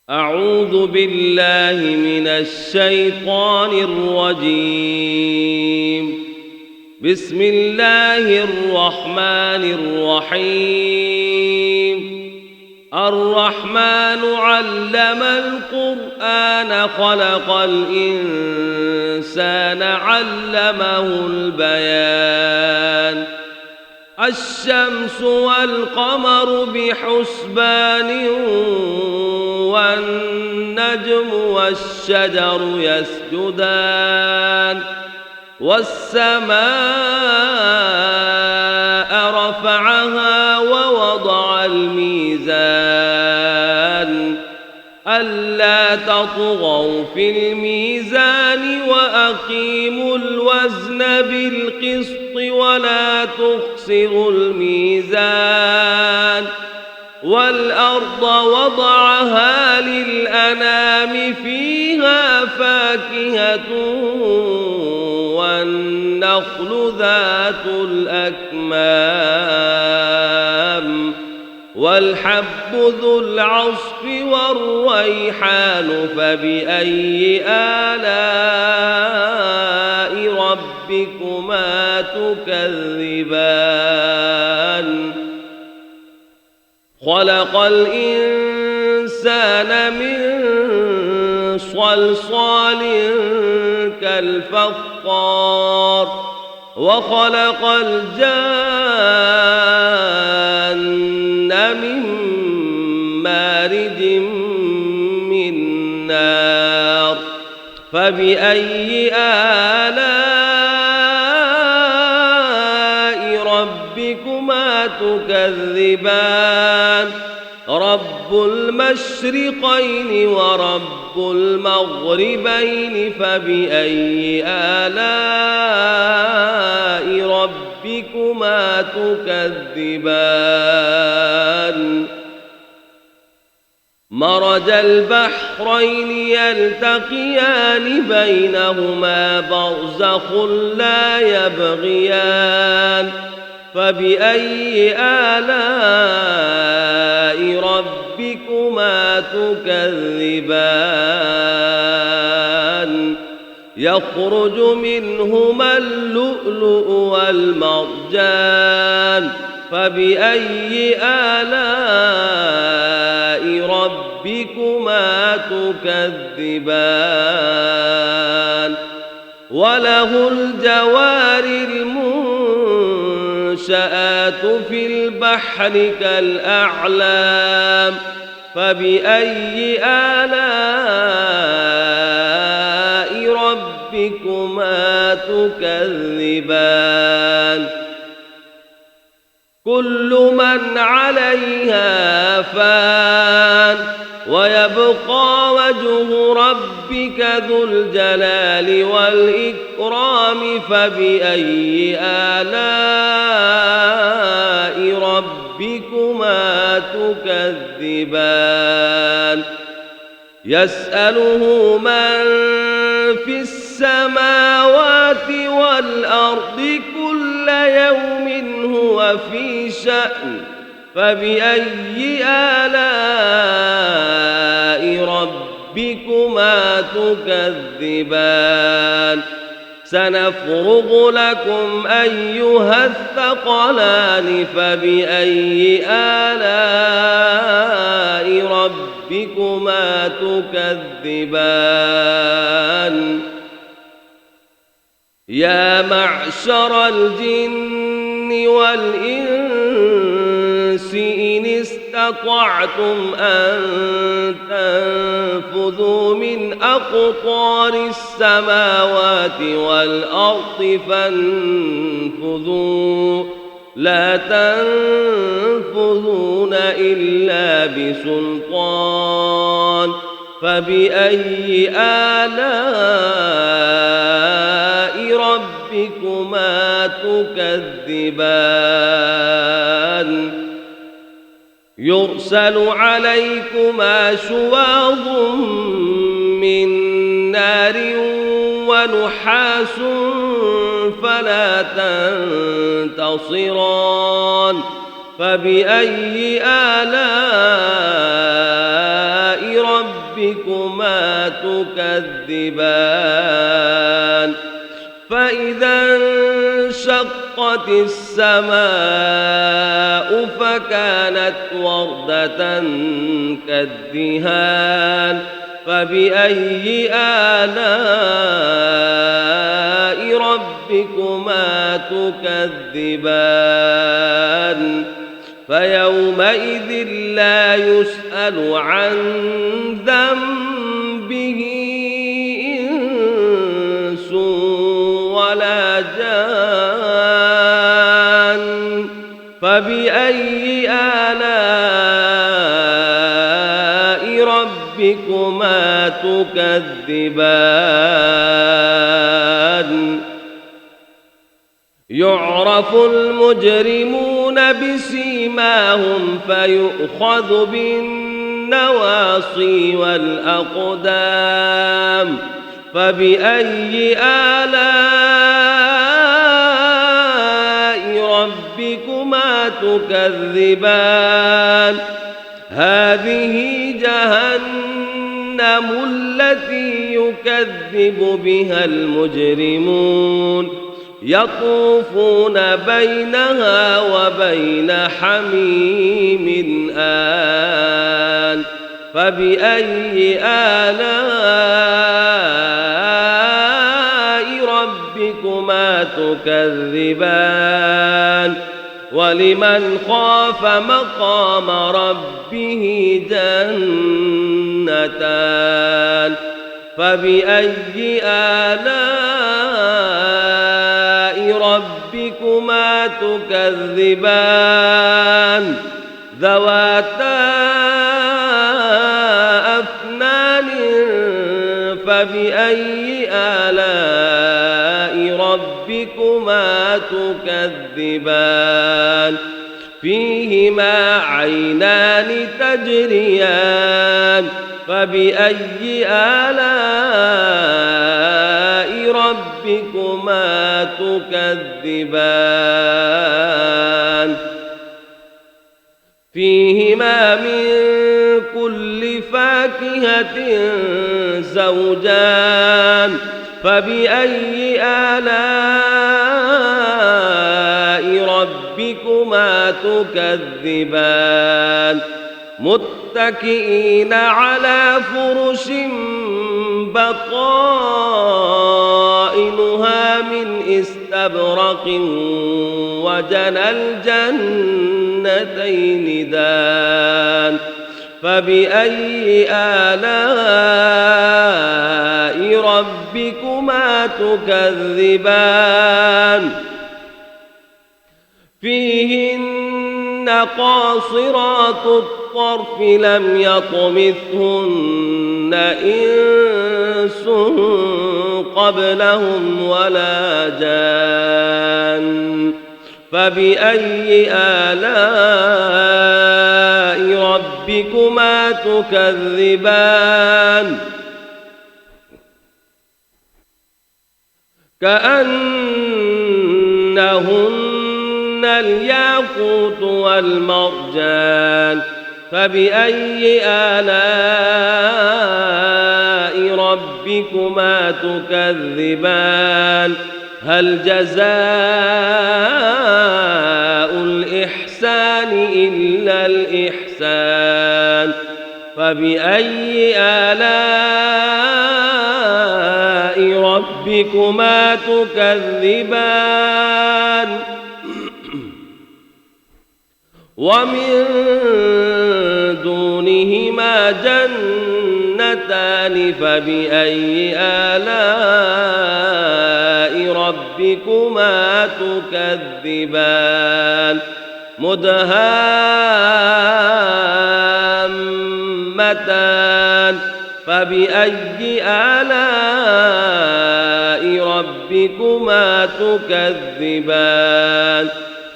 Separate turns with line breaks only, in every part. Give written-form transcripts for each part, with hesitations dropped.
أعوذ بالله من الشيطان الرجيم. بسم الله الرحمن الرحيم. الرحمن علم القرآن خلق الإنسان علمه البيان. الشمس والقمر بحسبان والنجم والشجر يسجدان والسماء رفعها ووضع الميزان ألا تطغوا في الميزان وأقيموا الوزن بالقسط ولا تخسروا الميزان والأرض وضعها للأنام فيها فاكهة والنخل ذات الأكمام والحب ذو العصف والريحان فبأي آلاء ربكما تكذبان خلق الإنسان من صلصال كالفخار وخلق الجان من مارج من نار فبأي آلاء ربكما تكذبان رب المشرقين ورب المغربين فبأي آلاء ربكما تكذبان مرج البحرين يلتقيان بينهما برزخ لا يبغيان فبأي آلاء ربكما تكذبان يخرج منهما اللؤلؤ والمرجان فبأي آلاء ربكما تكذبان وله الجوار المنشآت في البحر كالأعلام فبأي آلاء ربكما تكذبان كل من عليها فان ويبقى وجه ربك ذو الجلال والإكرام فبأي آلاء ربكما تكذبان يسأله من في السماوات والأرض كل يوم هو في شأن فبأي آلاء ربكما تكذبان سنفرغ لكم أيها الثقلان فبأي آلاء ربكما تكذبان يا معشر الجن والإنس إن استطعتم أن تنفذوا من أقطار السماوات والأرض فانفذوا لا تنفذون إلا بسلطان فبأي آلاء ربكما تكذبان يرسل عليكما شواظ من نار ونحاس فلا تنتصران فبأي آلاء ربكما ربكما تكذبان فإذا انشقت السماء فكانت وردة كالدهان فبأي آلاء ربكما تكذبان فيومئذ لا يسأل عن ذنبه إنس ولا جان فبأي آلاء ربكما تكذبان يعرف المجرمون بسيماهم فيؤخذ بالنواصي والأقدام فبأي آلاء ربكما تكذبان هذه جهنم التي يكذب بها المجرمون يطوفون بينها وبين حميم آن فبأي آلاء ربكما تكذبان ولمن خاف مقام ربه جنتان فبأي آلاء ربكما تكذبان ذواتا أفنان فبأي آلاء ربكما تكذبان فيهما عينان تجريان فبأي آلاء ربكما تكذبان فيهما من كل فاكهة زوجان فبأي آلاء ربكما تكذبان متكئين على فرش بطائنها من استبرق وجنى الجنتين دان فبأي آلاء ربكما تكذبان فيهن قاصرات الطرف لم يطمثهن إنس قبلهم ولا جان فبأي آلاء ربكما تكذبان كأنهن الياقوت والمرجان فبأي آلاء ربكما تكذبان هل جزاء الإحسان إلا الإحسان فبأي آلاء ربكما تكذبان ومن دونهما جنتان فبأي آلاء ربكما تكذبان مدهامتان فبأي آلاء ربكما تكذبان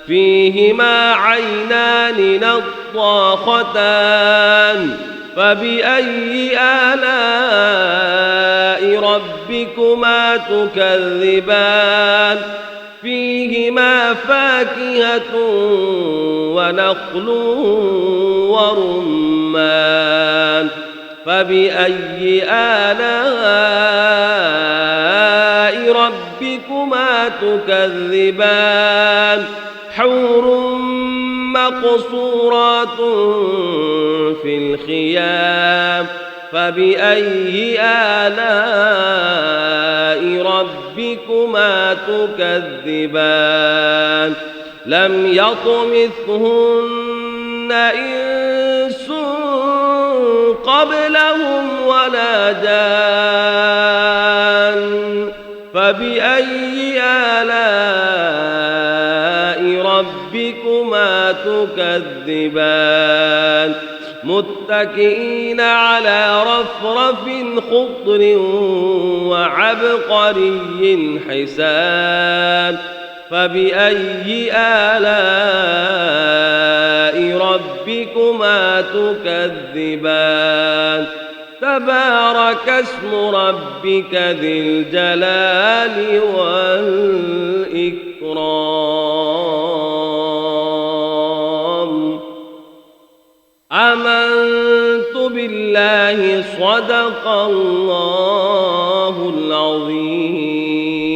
فيهما عينان نضاختان فبأي آلاء ربكما تكذبان فيهما فاكهة ونخل ورمان فبأي آلاء ربكما تكذبان حور مقصورات في الخيام فبأي آلاء ربكما تكذبان لم يطمثهن إنس قبلهم ولا جان فبأي آلاء ربكما تكذبان متكئين على رفرف خضر وعبقري حسان فبأي آلاء ربكما تكذبان تبارك اسم ربك ذي الجلال والإكرام آمنت بالله صدق الله العظيم.